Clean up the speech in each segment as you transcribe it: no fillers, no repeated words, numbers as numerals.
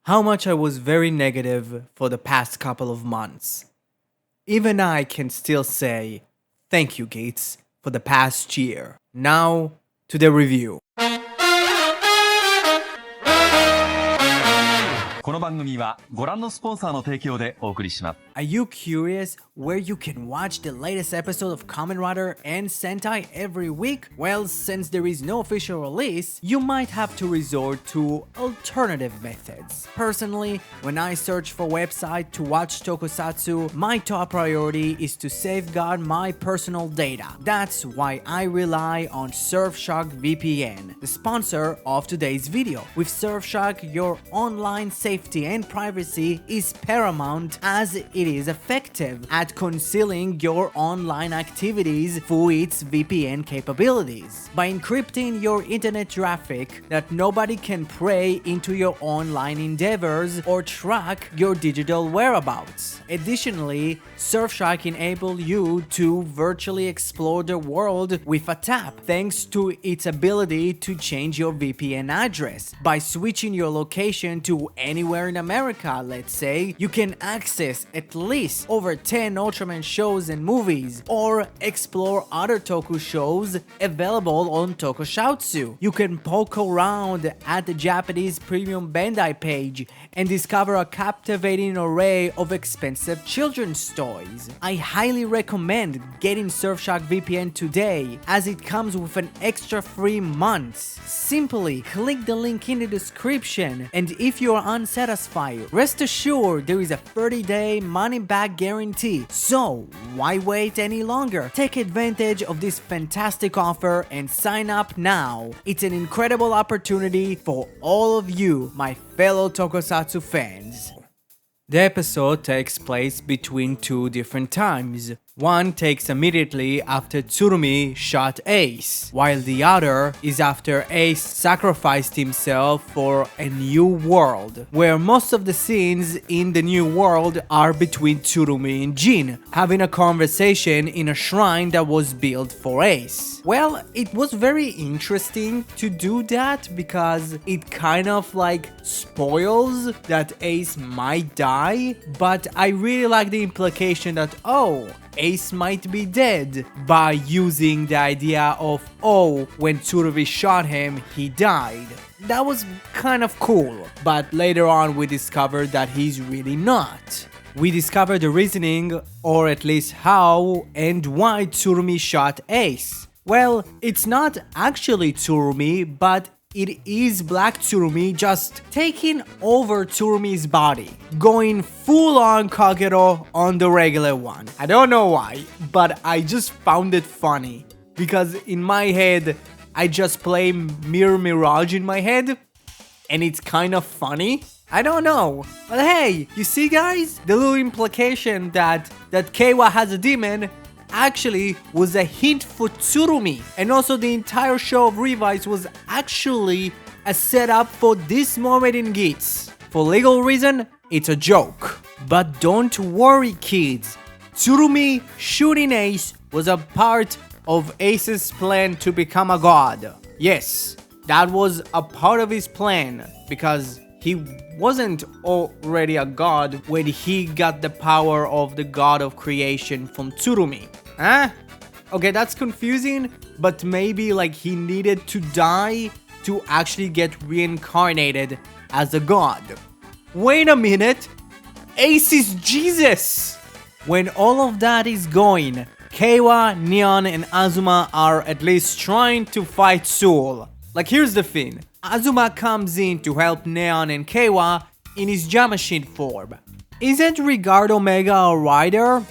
how much I was very negative for the past couple of months. Even I can still say thank you, Geats, for the past year. Now to the review. この番組はご覧のスポンサーの提供でお送りします。 Are you curious where you can watch the latest episode of Kamen Rider and Sentai every week? Well, since there is no official release, you might have to resort to alternative methods. Personally, when I search for website to watch Tokusatsu, my top priority is to safeguard my personal data. That's why I rely on SurfsharkVPN, the sponsor of today's video. With Surfshark, your online safety and privacy is paramount as it is effective at concealing your online activities through its VPN capabilities. By encrypting your internet traffic that nobody can pry into your online endeavors or track your digital whereabouts. Additionally, Surfshark enables you to virtually explore the world with a tap thanks to its ability to change your VPN address. By switching your location to anywhere in America, let's say, you can access at least over 10 Ultraman shows and movies, or explore other Toku shows available on Tokusatsu. You can poke around at the Japanese premium Bandai page and discover a captivating array of expensive children's toys. I highly recommend getting Surfshark VPN today, as it comes with an extra 3 months. Simply click the link in the description, and if you are unsatisfied, rest assured there is a 30-day money-back guarantee. So why wait any longer? Take advantage of this fantastic offer and sign up now. It's an incredible opportunity for all of you, my fellow Tokusatsu fans. The episode takes place between two different times. One takes immediately after Tsurumi shot Ace, while the other is after Ace sacrificed himself for a new world, where most of the scenes in the new world are between Tsurumi and Jin, having a conversation in a shrine that was built for Ace. Well, it was very interesting to do that because it kind of like spoils that Ace might die, but I really like the implication that, oh, Ace might be dead, by using the idea of, oh, when Tsurumi shot him, he died. That was kind of cool, but later on we discovered that he's really not. We discovered the reasoning, or at least how and why Tsurumi shot Ace. Well, it's not actually Tsurumi, but it is Black Tsurumi just taking over Tsurumi's body, going full on Kagero on the regular one. I don't know why, but I just found it funny, because in my head, I just play Mirror Mirage in my head, and it's kind of funny. I don't know, but hey, you see guys, the little implication that Keiwa has a demon actually was a hint for Tsurumi, and also the entire show of Revice was actually a setup for this moment in Geats. For legal reason, it's a joke. But don't worry kids, Tsurumi shooting Ace was a part of Ace's plan to become a god. Yes, that was a part of his plan, because he wasn't already a god when he got the power of the god of creation from Tsurumi. Huh? Okay, that's confusing, but maybe like he needed to die to actually get reincarnated as a god. Wait a minute! Ace is Jesus! When all of that is going, Keiwa, Neon, and Azuma are at least trying to fight Soul. Like, here's the thing. Azuma comes in to help Neon and Keiwa in his Jamashid form. Isn't Regard Omega a rider?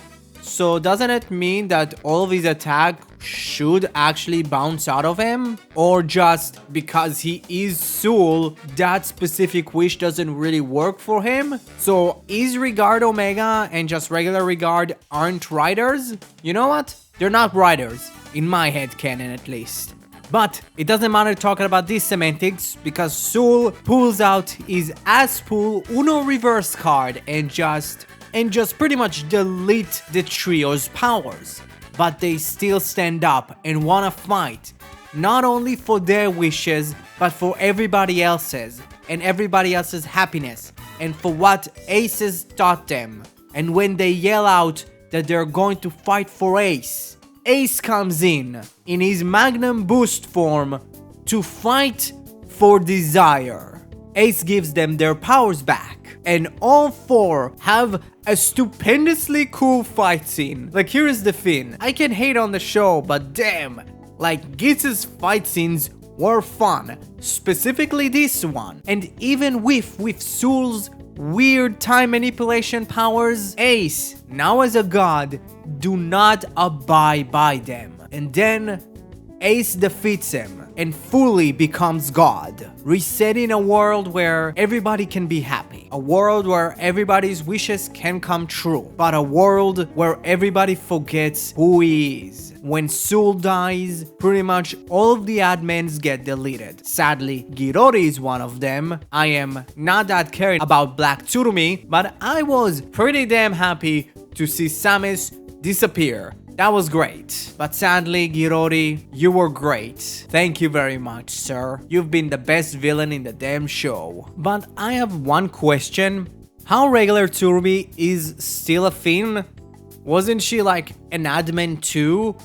So doesn't it mean that all of his attack should actually bounce out of him? Or just because he is Soul, that specific wish doesn't really work for him? So is Regard Omega and just regular Regard aren't riders? You know what? They're not riders, in my head canon at least. But it doesn't matter talking about these semantics, because Soul pulls out his Aspool Uno reverse card and just pretty much delete the trio's powers. But they still stand up and wanna fight, not only for their wishes, but for everybody else's. and everybody else's happiness, and for what Aces taught them. And when they yell out that they're going to fight for Ace, Ace comes in his Magnum Boost form to fight for Desire. Ace gives them their powers back, and all four have a stupendously cool fight scene. Like, here is the thing, I can hate on the show, but damn, like, Geats' fight scenes were fun, specifically this one. And even with Soul's weird time manipulation powers, Ace, now as a god, do not abide by them. And then Ace defeats him and fully becomes God, resetting a world where everybody can be happy, a world where everybody's wishes can come true, but a world where everybody forgets who he is. When Soul dies, pretty much all of the admins get deleted. Sadly, Girori is one of them. I am not that caring about Black Tsurumi, but I was pretty damn happy to see Samus disappear. That was great. But sadly, Girori, you were great. Thank you very much, sir. You've been the best villain in the damn show. But I have one question. How regular Tsurumi is still a thing? Wasn't she like an admin too?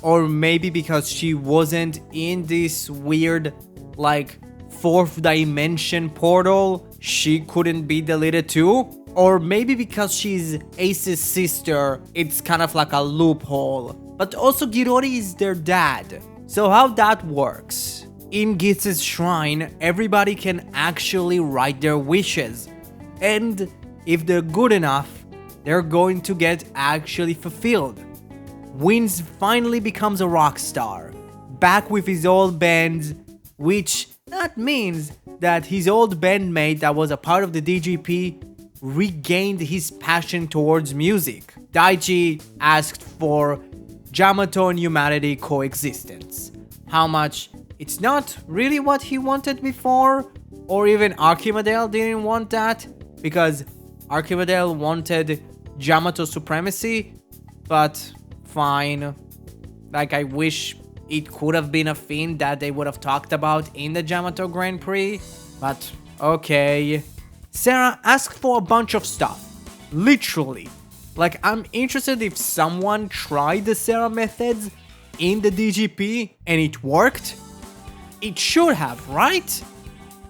Or maybe because she wasn't in this weird, like, fourth dimension portal, she couldn't be deleted too? Or maybe because she's Ace's sister, it's kind of like a loophole. But also Girori is their dad. So how that works? In Geats' shrine, everybody can actually write their wishes. And if they're good enough, they're going to get actually fulfilled. Wins finally becomes a rock star, back with his old band, which that means that his old bandmate that was a part of the DGP regained his passion towards music. Daichi asked for Yamato and humanity coexistence. How much it's not really what he wanted before, or even Archimedale didn't want that, because Archimedale wanted Yamato supremacy, but fine. Like, I wish it could have been a thing that they would have talked about in the Yamato Grand Prix, but okay. Sarah asked for a bunch of stuff. Literally. Like, I'm interested if someone tried the Sarah methods in the DGP and it worked. It should have, right?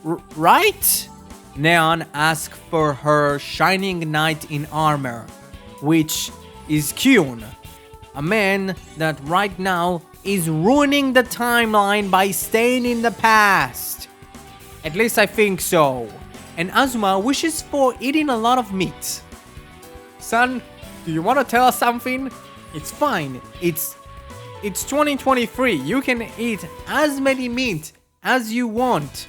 Right? Neon asked for her Shining Knight in armor, which is Kyun, a man that right now is ruining the timeline by staying in the past. At least I think so. And Azuma wishes for eating a lot of meat. Son, do you want to tell us something? It's fine. It's 2023. You can eat as many meat as you want.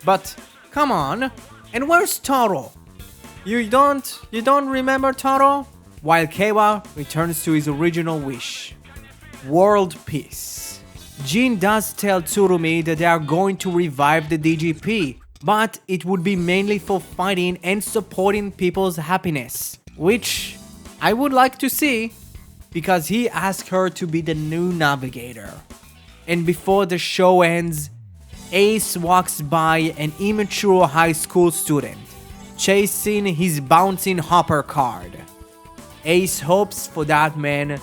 But come on. And where's Taro? You don't remember Taro? While Keiwa returns to his original wish. World peace. Jin does tell Tsurumi that they are going to revive the DGP, but it would be mainly for fighting and supporting people's happiness, which I would like to see, because he asked her to be the new navigator. And before the show ends, Ace walks by an immature high school student, chasing his bouncing hopper card. Ace hopes for that man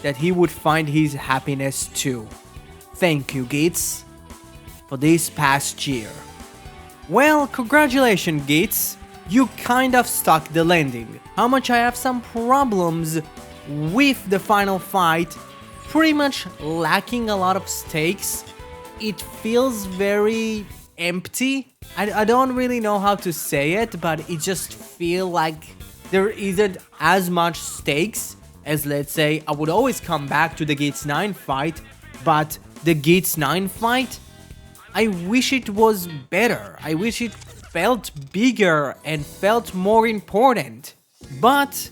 that he would find his happiness too. Thank you, Geats, for this past year. Well, congratulations, Geats. You kind of stuck the landing. How much I have some problems with the final fight, pretty much lacking a lot of stakes. It feels very empty. I don't really know how to say it, but it just feels like there isn't as much stakes as, let's say, I would always come back to the Geats 9 fight, but the Geats 9 fight, I wish it was better. I wish it felt bigger and felt more important. But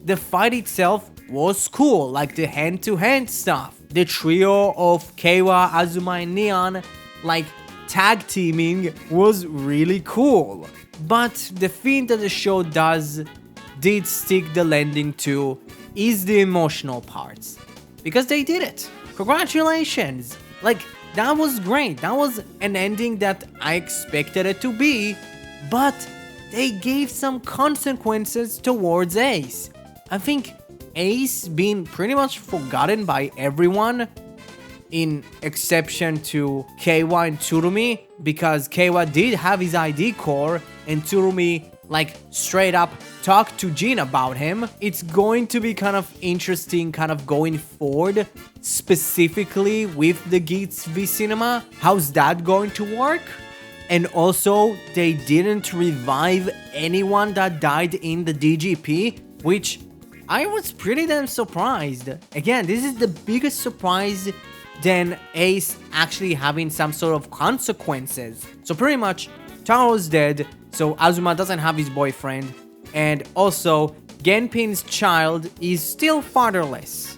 the fight itself was cool, like the hand-to-hand stuff. The trio of Keiwa, Azuma, and Neon, like, tag teaming was really cool. But the thing that the show did stick the landing to is the emotional parts. Because they did it. Congratulations! Like, that was great. That was an ending that I expected it to be, but they gave some consequences towards Ace. I think Ace being pretty much forgotten by everyone, in exception to Keiwa and Tsurumi, because Keiwa did have his ID core and Tsurumi like straight up talked to Jin about him. It's going to be kind of interesting kind of going forward, specifically with the Geats v Cinema. How's that going to work? And also, they didn't revive anyone that died in the DGP, which I was pretty damn surprised. Again, this is the biggest surprise than Ace actually having some sort of consequences. So pretty much, Taro's dead, so Azuma doesn't have his boyfriend, and also Genpin's child is still fatherless.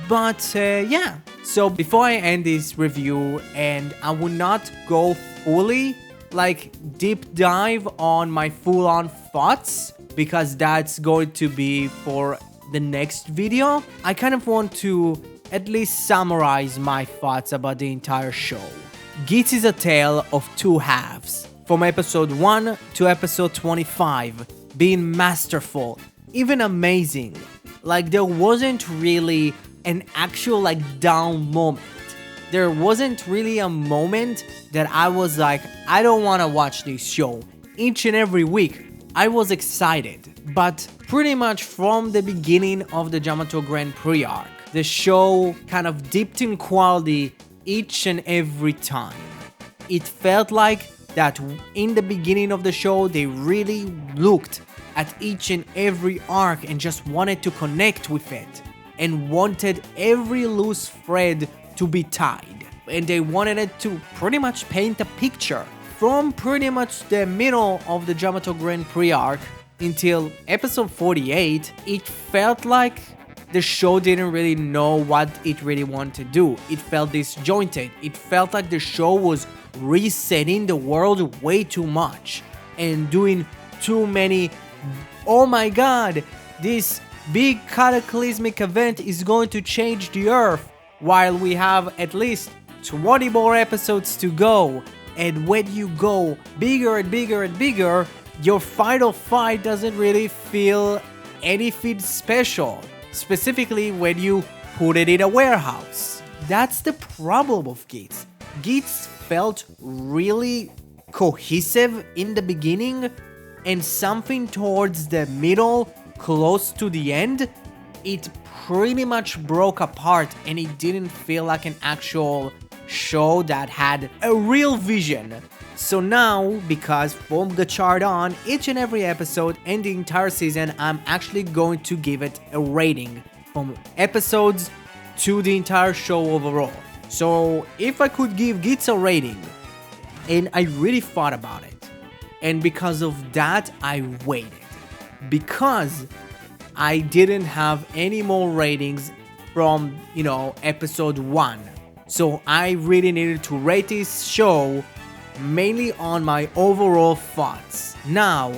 But yeah, so before I end this review, and I will not go fully like deep dive on my full-on thoughts, because that's going to be for the next video, I kind of want to at least summarize my thoughts about the entire show. Geats is a tale of two halves, from episode 1 to episode 25, being masterful, even amazing. Like, there wasn't really an actual like down moment. There wasn't really a moment that I was like, I don't want to watch this show. Each and every week, I was excited. But pretty much from the beginning of the Yamato Grand Prix arc, the show kind of dipped in quality each and every time. It felt like that in the beginning of the show, they really looked at each and every arc and just wanted to connect with it, and wanted every loose thread to be tied. And they wanted it to pretty much paint a picture from pretty much the middle of the Yamato Grand Prix arc until episode 48. It felt like the show didn't really know what it really wanted to do. It felt disjointed. It felt like the show was resetting the world way too much and doing too many, oh my god, this big cataclysmic event is going to change the earth, while we have at least 20 more episodes to go. And when you go bigger and bigger and bigger, your final fight doesn't really feel anything special, specifically when you put it in a warehouse. That's the problem of Geats. Geats felt really cohesive in the beginning, and something towards the middle, close to the end, it pretty much broke apart, and it didn't feel like an actual show that had a real vision. So now, because from Gachard on, each and every episode and the entire season, I'm actually going to give it a rating from episodes to the entire show overall. So if I could give Geats a rating, and I really thought about it, and because of that I waited, because I didn't have any more ratings from, episode 1. So I really needed to rate this show mainly on my overall thoughts. Now,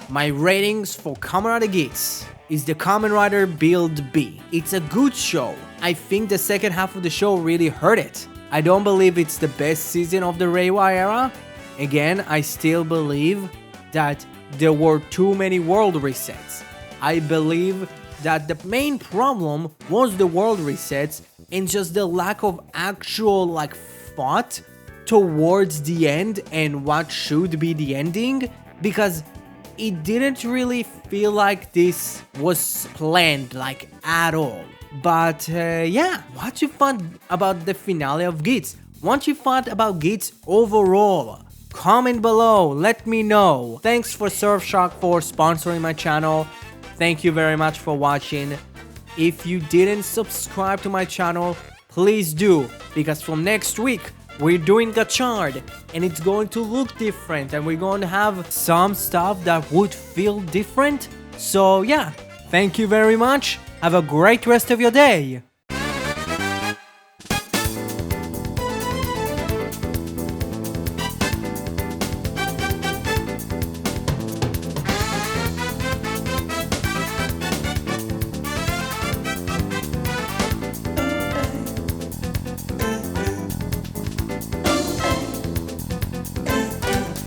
my ratings for Kamen Rider Geats is the Kamen Rider Build B. It's a good show. I think the second half of the show really hurt it. I don't believe it's the best season of the Reiwa era. Again, I still believe that there were too many world resets. I believe that the main problem was the world resets and just the lack of actual thought towards the end and what should be the ending, because it didn't really feel like this was planned at all. But yeah, what you thought about the finale of Geats? What you thought about Geats overall? Comment below, let me know. Thanks for Surfshark for sponsoring my channel. Thank you very much for watching. If you didn't subscribe to my channel, please do, because from next week we're doing Gachard and it's going to look different and we're going to have some stuff that would feel different. So yeah, thank you very much. Have a great rest of your day.